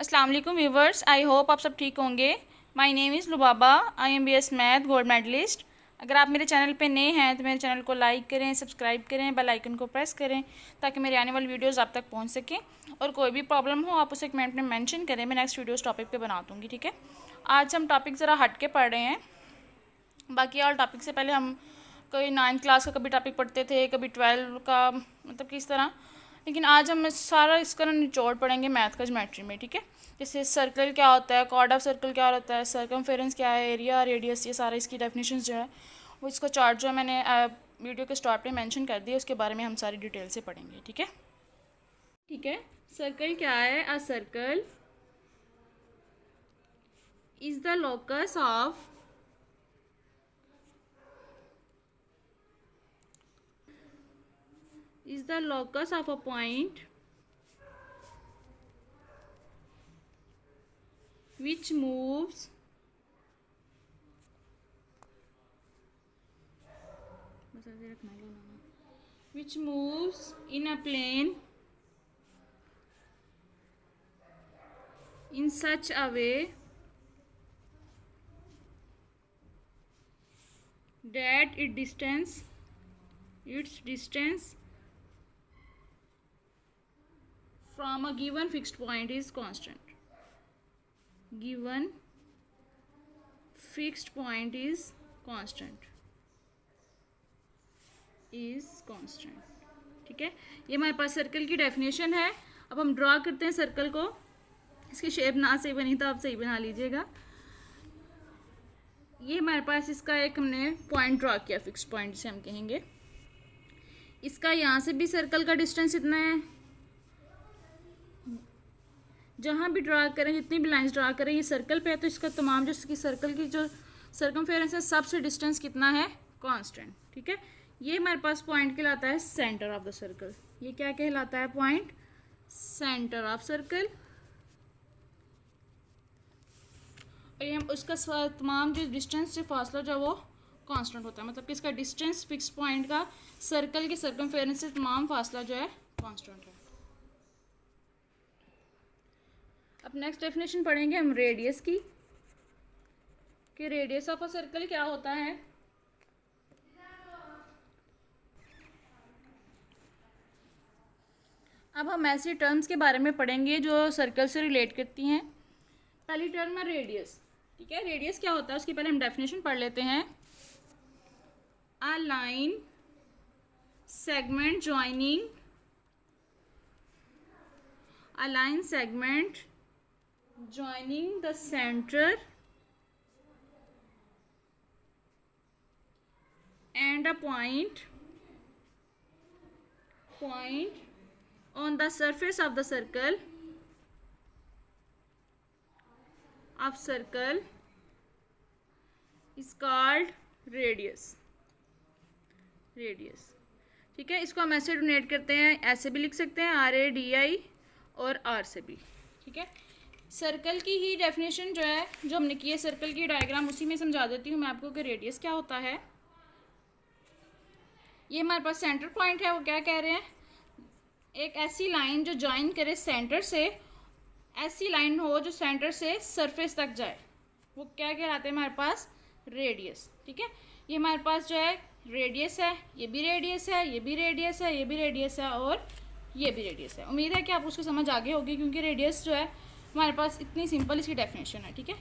अस्सलाम वालेकुम viewers, I hope आप सब ठीक होंगे। My name is Lubaba, I am BS math gold medallist. अगर आप मेरे चैनल पे नए हैं तो मेरे चैनल को लाइक करें, सब्सक्राइब करें, बेल आइकन को प्रेस करें ताकि मेरे आने वाली वीडियोस आप तक पहुंच सकें। और कोई भी प्रॉब्लम हो आप उसे कमेंट में मेंशन करें, मैं नेक्स्ट वीडियोस टॉपिक पे बना दूँगी। ठीक है, आज हम टॉपिक ज़रा हट के पढ़ रहे हैं। बाकी और टॉपिक से पहले हम कोई 9th क्लास का कभी टॉपिक पढ़ते थे, कभी 12 का, मतलब किस तरह। लेकिन आज हम सारा इसका निचोड़ पढ़ेंगे मैथ का ज्योमेट्री में। ठीक है, जैसे सर्कल क्या होता है, कॉर्ड ऑफ सर्कल क्या होता है, सर्कमफेरेंस क्या है, एरिया, रेडियस, ये सारा इसकी डेफिनेशंस जो है वो इसका चार्ट जो है मैंने वीडियो के स्टार्ट पे मेंशन कर दिया, उसके बारे में हम सारी डिटेल से पढ़ेंगे। ठीक है, सर्कल क्या है? अ circle is the locus of a point which moves in a plane in such a way that its distance from a given fixed point is constant. Given fixed point is constant. ठीक है, ये हमारे पास circle की definition है। अब हम draw करते हैं सर्कल को। इसकी शेप ना सही बनी तो आप सही बना लीजिएगा। ये हमारे पास इसका एक हमने पॉइंट ड्रा किया, फिक्स पॉइंट जिसे हम कहेंगे। इसका यहाँ से भी सर्कल का डिस्टेंस इतना है। जहाँ भी ड्रा करें, जितनी भी लाइंस ड्रा करें, ये सर्कल पे है तो इसका तमाम जो इसकी सर्कल की जो सर्कमफेरेंस है सबसे डिस्टेंस कितना है? कांस्टेंट। ठीक है, ये हमारे पास पॉइंट कहलाता है सेंटर ऑफ द सर्कल। ये क्या कहलाता है? Point centre of circle. और ये हम उसका तमाम जो डिस्टेंस से फासला जो वो कांस्टेंट होता है, मतलब कि इसका डिस्टेंस फिक्स पॉइंट का सर्कल के सर्कमफेरेंस से तमाम फासला जो है कांस्टेंट है। अब नेक्स्ट डेफिनेशन पढ़ेंगे हम रेडियस की, कि रेडियस ऑफ अ सर्कल क्या होता है। अब हम ऐसी टर्म्स के बारे में पढ़ेंगे जो सर्कल से रिलेट करती हैं। पहली टर्म है रेडियस। ठीक है, रेडियस क्या होता है उसकी पहले हम डेफिनेशन पढ़ लेते हैं। A line segment joining the center and a point on the surface of the circle is called radius। ठीक है, इसको हम ऐसे डोनेट करते हैं, ऐसे भी लिख सकते हैं RADI और R से भी। ठीक है, सर्कल की ही डेफिनेशन जो है जो हमने की है, सर्कल की डायग्राम उसी में समझा देती हूँ मैं आपको कि रेडियस क्या होता है। ये हमारे पास सेंटर पॉइंट है। वो क्या कह रहे हैं? एक ऐसी लाइन जो ज्वाइन करे सेंटर से, ऐसी लाइन हो जो सेंटर से सरफेस तक जाए, वो क्या कहलाते हैं? हमारे पास रेडियस। ठीक है, ये हमारे पास जो है रेडियस है, ये भी रेडियस है, ये भी रेडियस है, ये भी रेडियस है और ये भी रेडियस है। उम्मीद है कि आप उसको समझ आगे होगी, क्योंकि रेडियस जो है हमारे पास इतनी सिंपल इसकी डेफिनेशन है। ठीक है,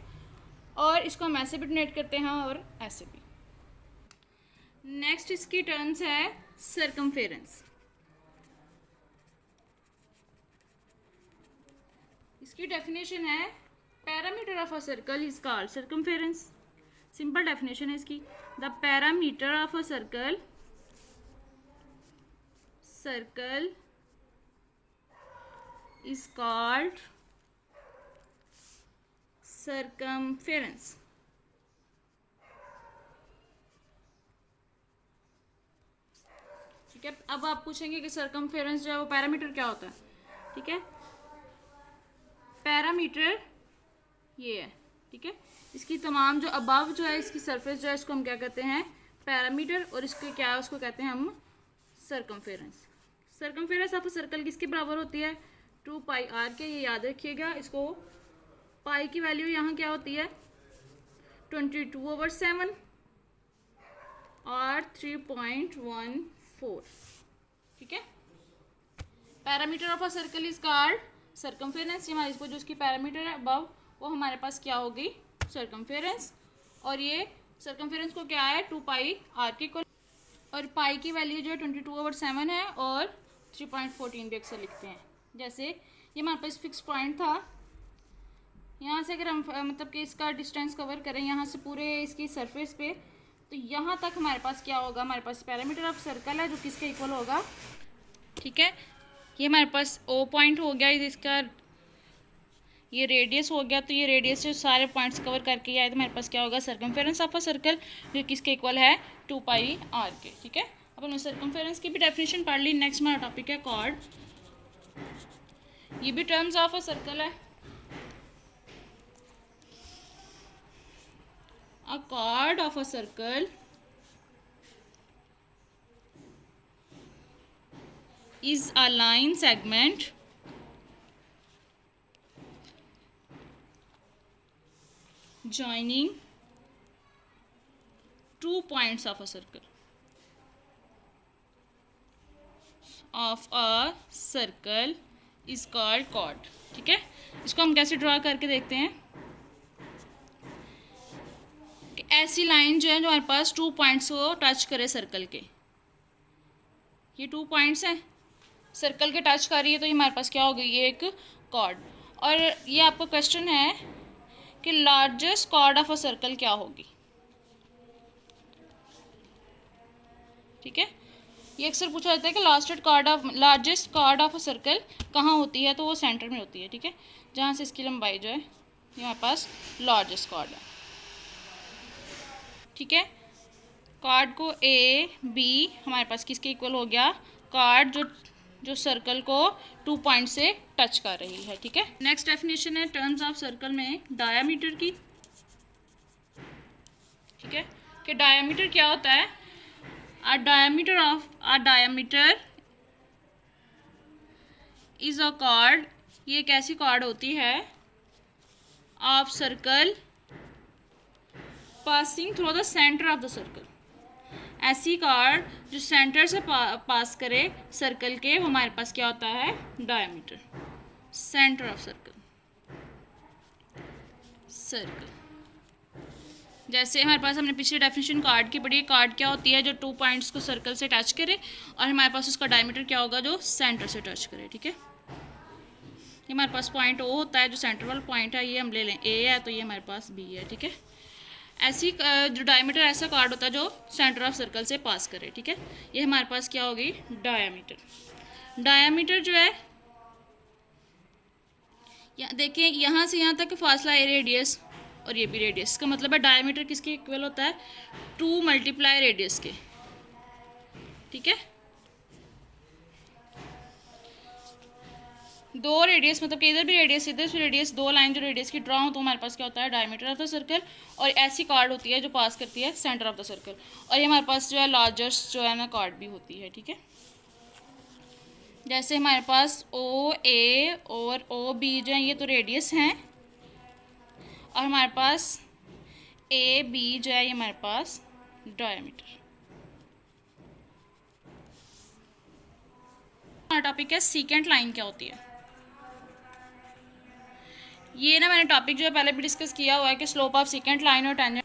और इसको हम ऐसे भी डोनेट करते हैं और ऐसे भी। नेक्स्ट इसकी टर्म्स है सर्कमफेरेंस। इसकी डेफिनेशन है parameter of a circle is called circumference. Simple definition है इसकी। The parameter of a circle is called circumference। ठीक है, अब आप पूछेंगे कि सर्कमफेरेंस जो है वो पैरामीटर क्या होता है। ठीक है, पैरामीटर ये है। ठीक है, इसकी तमाम जो अबव जो है इसकी सरफेस जो है इसको हम क्या कहते हैं? पैरामीटर। और इसको क्या है? उसको कहते हैं हम सर्कमफेरेंस। सर्कमफेरेंस ऑफ सर्कल किसके बराबर होती है? 2 पाई आर के, ये याद रखिएगा इसको। पाई की वैल्यू यहाँ क्या होती है 22/7 और 3.14, ठीक है। Parameter of a circle is called circumference. हमारे इसको जो उसकी पैरामीटर है अबव वो हमारे पास क्या होगी सर्कमफेरेंस, और ये सर्कमफेरेंस को क्या है 2 पाई आर के इक्वल, और पाई की वैल्यू जो है 22/7 है और 3.14 भी अक्सर लिखते हैं। जैसे ये हमारे पास फिक्स पॉइंट था, यहाँ से अगर हम मतलब कि इसका डिस्टेंस कवर करें यहाँ से पूरे इसकी सरफेस पे, तो यहाँ तक हमारे पास क्या होगा, हमारे पास पैरामीटर ऑफ सर्कल है जो किसके इक्वल होगा, ठीक है। ये हमारे पास ओ पॉइंट हो गया, इसका ये रेडियस हो गया, तो ये रेडियस से सारे पॉइंट्स कवर करके आए तो हमारे पास क्या होगा सर्कमफेरेंस ऑफ अ सर्कल जो किसके इक्वल है 2 पाई आर के, ठीक है। अब हमने सर्कमफेरेंस की भी डेफिनेशन पढ़ ली। नेक्स्ट हमारा टॉपिक है कॉर्ड। ये भी टर्म्स ऑफ अ सर्कल है। A chord of a circle is a line segment joining 2 points of a circle is called chord, ठीक है। इसको हम कैसे ड्रा करके देखते हैं। ऐसी लाइन जो है जो हमारे पास 2 पॉइंट्स को टच करे सर्कल के, ये 2 पॉइंट्स हैं सर्कल के टच कर रही है, तो ये हमारे पास क्या होगी ये एक कॉर्ड। और ये आपका क्वेश्चन है कि largest chord of a circle क्या होगी, ठीक है। ये अक्सर पूछा जाता है कि largest chord of a circle कहाँ होती है, तो वो सेंटर में होती है, ठीक है। जहाँ से इसकी लंबाई जो है ये हमारे पास लार्जेस्ट कॉर्ड है, ठीक है। कॉर्ड को ए बी हमारे पास किसके इक्वल हो गया, कॉर्ड जो सर्कल को 2 पॉइंट से टच कर रही है, ठीक है। नेक्स्ट डेफिनेशन है टर्म्स ऑफ सर्कल में डायामीटर की, ठीक है। कि डायामीटर क्या होता है, a diameter is a chord, ये एक ऐसी कॉर्ड होती है of circle passing through the centre of the circle. ऐसी कॉर्ड जो सेंटर से पास करे सर्कल के, वो हमारे पास क्या होता है डायमीटर, सेंटर ऑफ सर्कल। जैसे हमारे पास हमने पिछले डेफिनेशन कार्ड की पढ़ी, कार्ड क्या होती है जो 2 पॉइंट्स को सर्कल से टच करे, और हमारे पास उसका डायमीटर क्या होगा जो सेंटर से टच करे, ठीक है। ये हमारे पास पॉइंट ओ होता है जो सेंटर वाला पॉइंट है, ये हम ले लें ए है, तो ये हमारे पास बी है, ठीक है। ऐसी जो डायमीटर ऐसा कार्ड होता है जो सेंटर ऑफ सर्कल से पास करे, ठीक है। ये हमारे पास क्या होगी डायामीटर। डायामीटर जो है देखिए यहाँ से यहाँ तक फासला है रेडियस, और ये भी रेडियस, का मतलब है डायमीटर किसके इक्वल होता है 2 मल्टीप्लाई रेडियस के, ठीक है। 2 रेडियस मतलब कि इधर भी रेडियस इधर भी रेडियस, 2 लाइन जो रेडियस की ड्रा हो तो हमारे पास क्या होता है डायमीटर ऑफ द सर्कल। और ऐसी कार्ड होती है जो पास करती है सेंटर ऑफ द सर्कल, और ये हमारे पास जो है लार्जेस्ट जो है ना कार्ड भी होती है, ठीक है। जैसे हमारे पास ओ ए और ओ बी जो है ये तो रेडियस हैं, और हमारे पास ए बी जो है ये हमारे पास डायमीटर। हमारा टॉपिक है सीकेंट लाइन क्या होती है। ये ना मैंने टॉपिक जो है पहले भी डिस्कस किया हुआ है कि स्लोप ऑफ सीकेंट लाइन और टेंजेंट।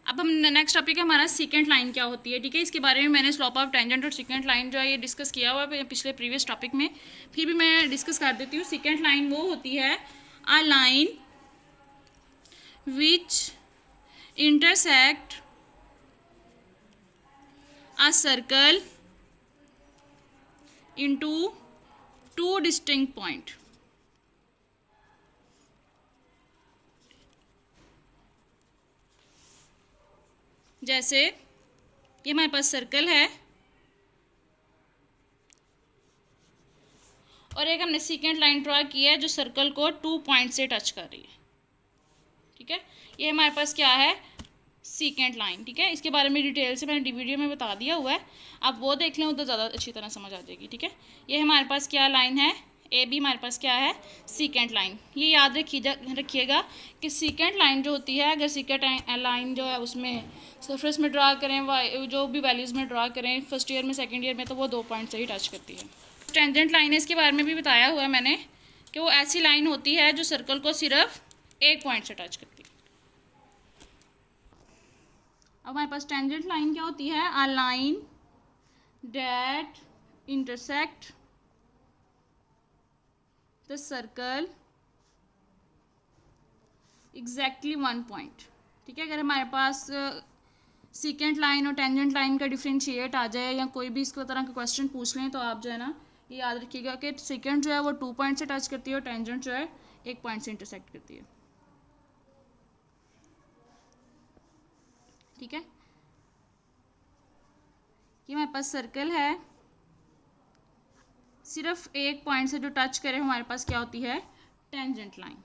अब हम नेक्स्ट टॉपिक है हमारा सीकेंट लाइन क्या होती है, ठीक है। इसके बारे में मैंने स्लोप ऑफ टेंजेंट और सीकेंट लाइन जो है ये डिस्कस किया हुआ है पिछले प्रीवियस टॉपिक में, फिर भी मैं डिस्कस कर देती हूँ। सीकेंट लाइन वो होती है a line which intersect a circle into 2 distinct points। जैसे ये हमारे पास सर्कल है और एक हमने सीकेंट लाइन ड्रा की है जो सर्कल को 2 पॉइंट से टच कर रही है, ठीक है। ये हमारे पास क्या है सीकेंट लाइन, ठीक है। इसके बारे में डिटेल से मैंने वीडियो में बता दिया हुआ है, आप वो देख लें तो ज़्यादा अच्छी तरह समझ आ जाएगी, ठीक है। ये हमारे पास क्या लाइन है ए बी हमारे पास क्या है, सीकेंट लाइन। ये याद रखिएगा कि सीकेंट लाइन जो होती है, अगर सीकेंट लाइन जो है उसमें सरफेस में ड्रा करें, जो भी वैल्यूज़ में ड्रा करें फर्स्ट ईयर में सेकंड ईयर में, तो वो 2 पॉइंट से ही टच करती है। टेंजेंट लाइन है, इसके बारे में भी बताया हुआ है मैंने कि वो ऐसी लाइन होती है जो सर्कल को सिर्फ 1 पॉइंट से टच करती है। अब हमारे पास टेंजेंट लाइन क्या होती है, a line that intersect the circle exactly 1 point. ठीक है, अगर हमारे पास सीकेंट लाइन और टेंजेंट लाइन का डिफ्रेंशिएट आ जाए या कोई भी इसको तरह का क्वेश्चन पूछ लें, तो आप जो है ना ये याद रखिएगा कि सीकेंट जो है वो 2 पॉइंट से टच करती है और टेंजेंट जो है 1 पॉइंट से इंटरसेक्ट करती है। ठीक है, ये हमारे पास सर्कल है, सिर्फ 1 पॉइंट से जो टच करे हमारे पास क्या होती है, टेंजेंट लाइन।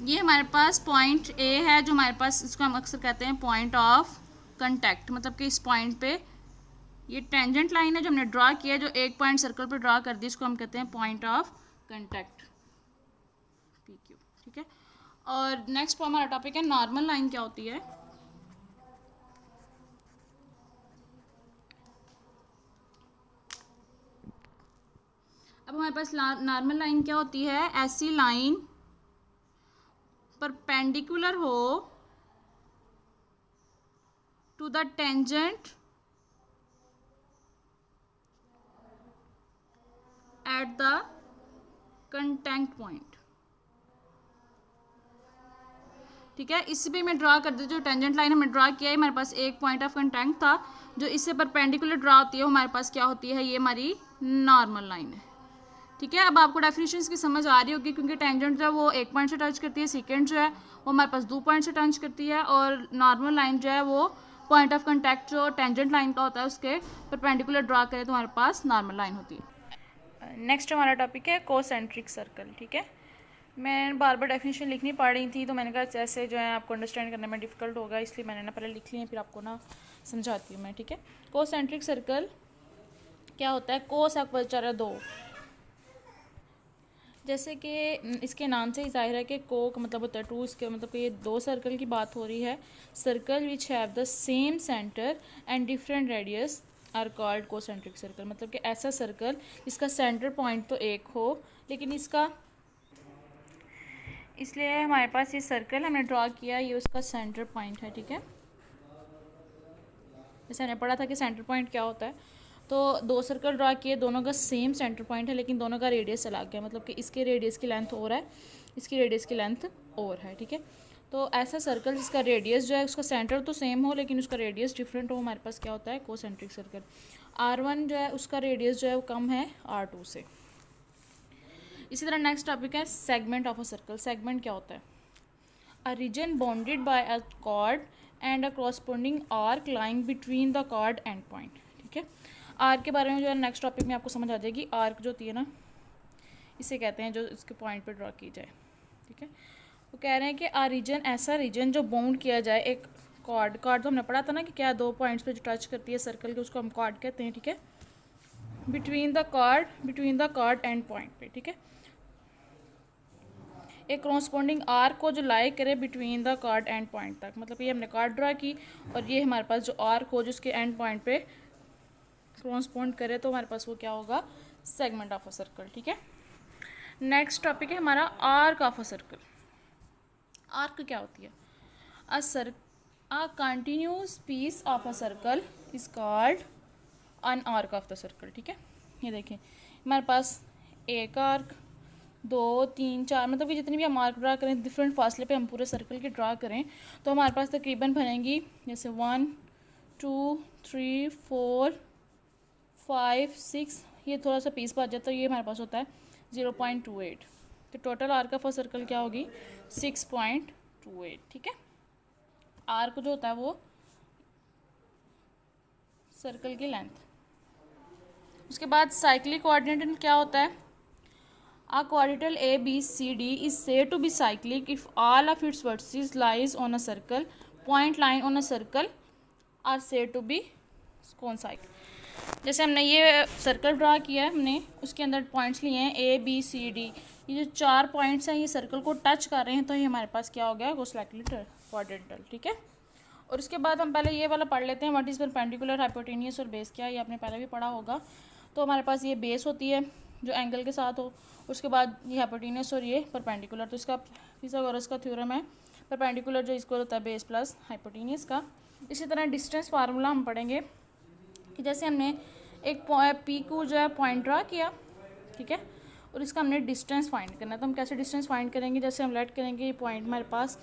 ये हमारे पास पॉइंट ए है, जो हमारे पास, इसको हम अक्सर कहते हैं पॉइंट ऑफ कांटेक्ट, मतलब कि इस पॉइंट पे ये टेंजेंट लाइन है जो हमने ड्रा किया, जो 1 पॉइंट सर्कल पे ड्रा कर दी, इसको हम कहते हैं point of contact, P Q. ठीक है, और नेक्स्ट हमारा टॉपिक है नॉर्मल लाइन क्या होती है। अब हमारे पास नॉर्मल लाइन क्या होती है, ऐसी लाइन परपेंडिकुलर हो to the tangent at the contact point. ठीक है, इसी पे मैं ड्रा कर दी, जो टेंजेंट लाइन हमने ड्रा किया है, हमारे पास एक पॉइंट ऑफ कांटेक्ट था, जो इससे परपेंडिकुलर ड्रा होती है, हमारे पास क्या होती है, ये हमारी नॉर्मल लाइन है। ठीक है, अब आपको डेफिनेशंस की समझ आ रही होगी, क्योंकि टेंजेंट जो है वो 1 पॉइंट से टच करती है, सेकेंड जो है वो हमारे पास 2 पॉइंट से टच करती है, और नॉर्मल लाइन जो है वो पॉइंट ऑफ कांटेक्ट जो टेंजेंट लाइन का होता है उसके परपेंडिकुलर ड्रा करें तो हमारे पास नॉर्मल लाइन होती है। नेक्स्ट हमारा टॉपिक है कोसेंट्रिक सर्कल। ठीक है, मैं बार बार डेफिनेशन लिखनी पड़ रही थी, तो मैंने कहा जैसे जो है आपको अंडरस्टैंड करने में डिफ़िकल्ट होगा, इसलिए मैंने ना पहले लिख लिया, फिर आपको ना समझाती हूँ मैं। ठीक है, कोसेंट्रिक सर्कल क्या होता है, कोस आपको बचा रहा है 2, जैसे कि इसके नाम से ही जाहिर है कि को का मतलब होता है 2, इसके मतलब कि ये 2 सर्कल की बात हो रही है। Circle which have the same centre and different radius are called concentric circle, मतलब कि ऐसा सर्कल जिसका सेंटर पॉइंट तो एक हो, लेकिन इसका, इसलिए हमारे पास ये सर्कल हमने ड्रॉ किया, ये उसका सेंटर पॉइंट है। ठीक है, जैसे हमने पढ़ा था कि सेंटर पॉइंट क्या होता है, तो 2 सर्कल ड्रा किए, दोनों का सेम सेंटर पॉइंट है, लेकिन दोनों का रेडियस अलग गया, मतलब कि इसके रेडियस की लेंथ और है, इसकी रेडियस की लेंथ और है। ठीक है, तो ऐसा सर्कल जिसका रेडियस जो है उसका सेंटर तो सेम हो लेकिन उसका रेडियस डिफरेंट हो, हमारे पास क्या होता है, कोसेंट्रिक सर्कल। R1 जो है उसका रेडियस जो है वो कम है R2 से। इसी तरह नेक्स्ट टॉपिक है segment of a circle. Segment क्या होता है, a region bounded by a chord and a corresponding arc lying between the chord and point. ठीक है, आर्क के बारे में जो है नेक्स्ट टॉपिक में आपको समझ आ जाएगी। आर्क जो होती है ना, इसे कहते हैं जो इसके पॉइंट पे ड्रॉ की जाए। ठीक है, वो कह रहे हैं कि आ रीजन, ऐसा रीजन जो बाउंड किया जाए एक कॉर्ड तो हमने पढ़ा था ना कि क्या 2 पॉइंट्स पे जो टच करती है सर्कल के, उसको हम कॉर्ड कहते हैं। ठीक है, between the chord and point पे। ठीक है, एक कॉरस्पॉन्डिंग आर्क को जो लाई करे between the chord and point तक, मतलब ये हमने कॉर्ड ड्रा की और ये हमारे पास जो आर्क हो जो उसके एंड पॉइंट पे कॉरस्पॉन्ड करे, तो हमारे पास वो क्या होगा, सेगमेंट ऑफ अ सर्कल। ठीक है, नेक्स्ट टॉपिक है हमारा arc of a circle. Arc क्या होती है, a continuous piece of a circle is called an arc of the circle. ठीक है, ये देखें हमारे पास एक आर्क, 2, 3, 4, मतलब कि जितनी भी हम आर्क ड्रा करें डिफरेंट फासले पे हम पूरे सर्कल के ड्रा करें तो हमारे पास तकरीबन बनेंगी जैसे 1, 2, 3, 4, 5, 6, ये थोड़ा सा पीस बच जाता है, ये हमारे पास होता है 0.28, तो total arc of a circle क्या होगी, 6.28। ठीक है, आर्क जो होता है वो सर्कल की लेंथ। उसके बाद साइक्लिक कोऑर्डिनेट क्या होता है, a quadrilateral ABCD is said to be cyclic if all of its vertices lies on a circle. Point line on a circle are said to be concyclic. जैसे हमने ये circle draw किया है, हमने उसके अंदर पॉइंट्स लिए हैं A B C D। ये जो 4 पॉइंट्स हैं ये सर्कल को टच कर रहे हैं, तो ये हमारे पास क्या हो गया, कोस्टलाइकली क्वाड्रेंटल। ठीक है, और उसके बाद हम पहले ये वाला पढ़ लेते हैं, व्हाट इज़ परपेंडिकुलर, हाइपोटेनियस और बेस क्या है। ये आपने पहले भी पढ़ा होगा। तो हमारे पास ये बेस होती है जो एंगल के साथ हो, उसके बाद ये हाइपोटेनियस और ये परपेंडिकुलर। तो इसका पिथागोरस का थ्योरम है, परपेंडिकुलर जो इसको होता है बेस प्लस हाइपोटेनियस का। इसी तरह डिस्टेंस फार्मूला हम पढ़ेंगे कि जैसे हमने एक पी को जो है पॉइंट ड्रा किया, ठीक है, और इसका हमने डिस्टेंस फाइंड करना है। तो हम कैसे डिस्टेंस फाइंड करेंगे, जैसे हम लेट करेंगे ये पॉइंट हमारे पास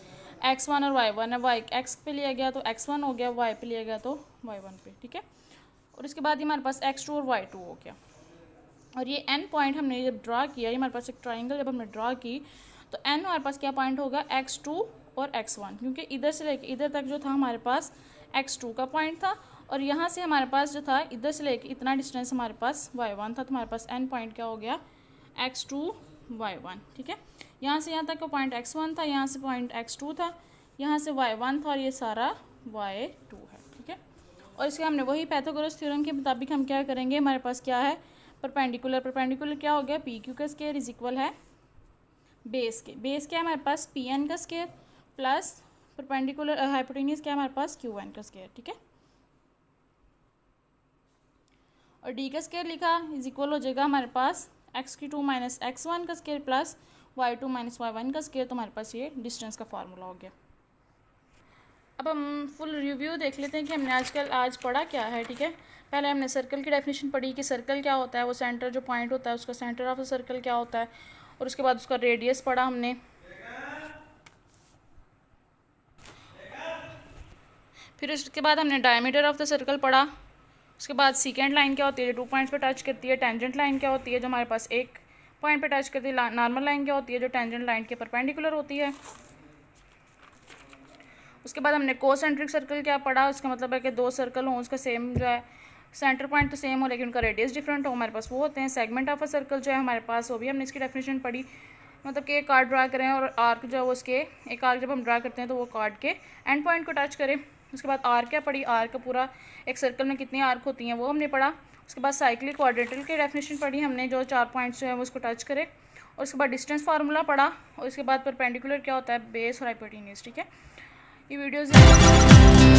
x1 और y1 है, y x पे लिया गया तो x1 हो गया, y पे लिया गया तो y1 पे। ठीक है, और इसके बाद ये हमारे पास x2 और y2 हो गया। और ये n पॉइंट हमने जब ड्रा किया, ये हमारे पास एक ट्राइंगल जब हमने ड्रा की तो n हमारे पास क्या पॉइंट होगा, x2 और x1, क्योंकि इधर से लेके इधर तक जो था हमारे पास x2 का पॉइंट था, और यहाँ से हमारे पास जो था इधर से लेके इतना डिस्टेंस हमारे पास y1 था। तो हमारे पास n पॉइंट क्या हो गया, x2 y1। ठीक है, यहाँ से यहाँ तक का पॉइंट x1 था, यहाँ से पॉइंट x2 था, यहाँ से y1 था, और ये सारा y2 है। ठीक है, और इसके हमने वही पाइथागोरस थ्योरम के मुताबिक हम क्या करेंगे, हमारे पास क्या है, परपेंडिकुलर। परपेंडिकुलर क्या हो गया, पी क्यू का स्क्वायर इज इक्वल है बेस के। बेस क्या है हमारे पास, पी एन का स्क्वायर प्लस परपेंडिकुलर हाइपोटेनियस क्या है हमारे पास, क्यू एन का स्क्वायर। ठीक है, और डी का स्क्वायर लिखा इज इक्वल हो जाएगा हमारे पास x2 माइनस x1 का square plus y2 minus y1 का स्क्वायर। तो हमारे पास ये डिस्टेंस का फार्मूला हो गया। अब हम फुल रिव्यू देख लेते हैं कि हमने आज पढ़ा क्या है। ठीक है, पहले हमने सर्कल की डेफिनेशन पढ़ी कि सर्कल क्या होता है, वो सेंटर जो पॉइंट होता है उसका सेंटर ऑफ द सर्कल क्या होता है, और उसके बाद उसका रेडियस पढ़ा हमने। फिर उसके बाद हमने डायमीटर ऑफ द सर्कल पढ़ा। उसके बाद सेकेंड लाइन क्या होती है, जो 2 पॉइंट्स पे टच करती है। टेंजेंट लाइन क्या होती है, जो हमारे पास एक पॉइंट पे टच करती है। नॉर्मल लाइन क्या होती है, जो टेंजेंट लाइन के परपेंडिकुलर होती है। उसके बाद हमने कोसेंट्रिक सर्कल क्या पढ़ा, उसका मतलब है कि 2 सर्कल हों, उसका सेम जो है सेंटर पॉइंट तो सेम हो लेकिन उनका रेडियस डिफरेंट हो, हमारे पास वो होते हैं। सेगमेंट ऑफ अ सर्कल जो है हमारे पास, वो भी हमने इसकी डेफिनेशन पढ़ी, मतलब कि एक आर्क ड्रा करें और आर्क जो है वो उसके एक आर्क जब हम ड्रा करते हैं तो वो कार्ड के एंड पॉइंट को टच करें। उसके बाद आर्क क्या पढ़ी, आर्क का पूरा एक सर्कल में कितनी आर्क होती हैं वो हमने पढ़ा। उसके बाद साइक्लिक क्वाड्रेंटल की डेफिनेशन पढ़ी हमने, जो 4 पॉइंट्स जो है वो उसको टच करे। और उसके बाद डिस्टेंस फार्मूला पढ़ा, और उसके बाद परपेंडिकुलर क्या होता है, बेस और हाइपोटेन्यूज। ठीक है, ये वीडियोज़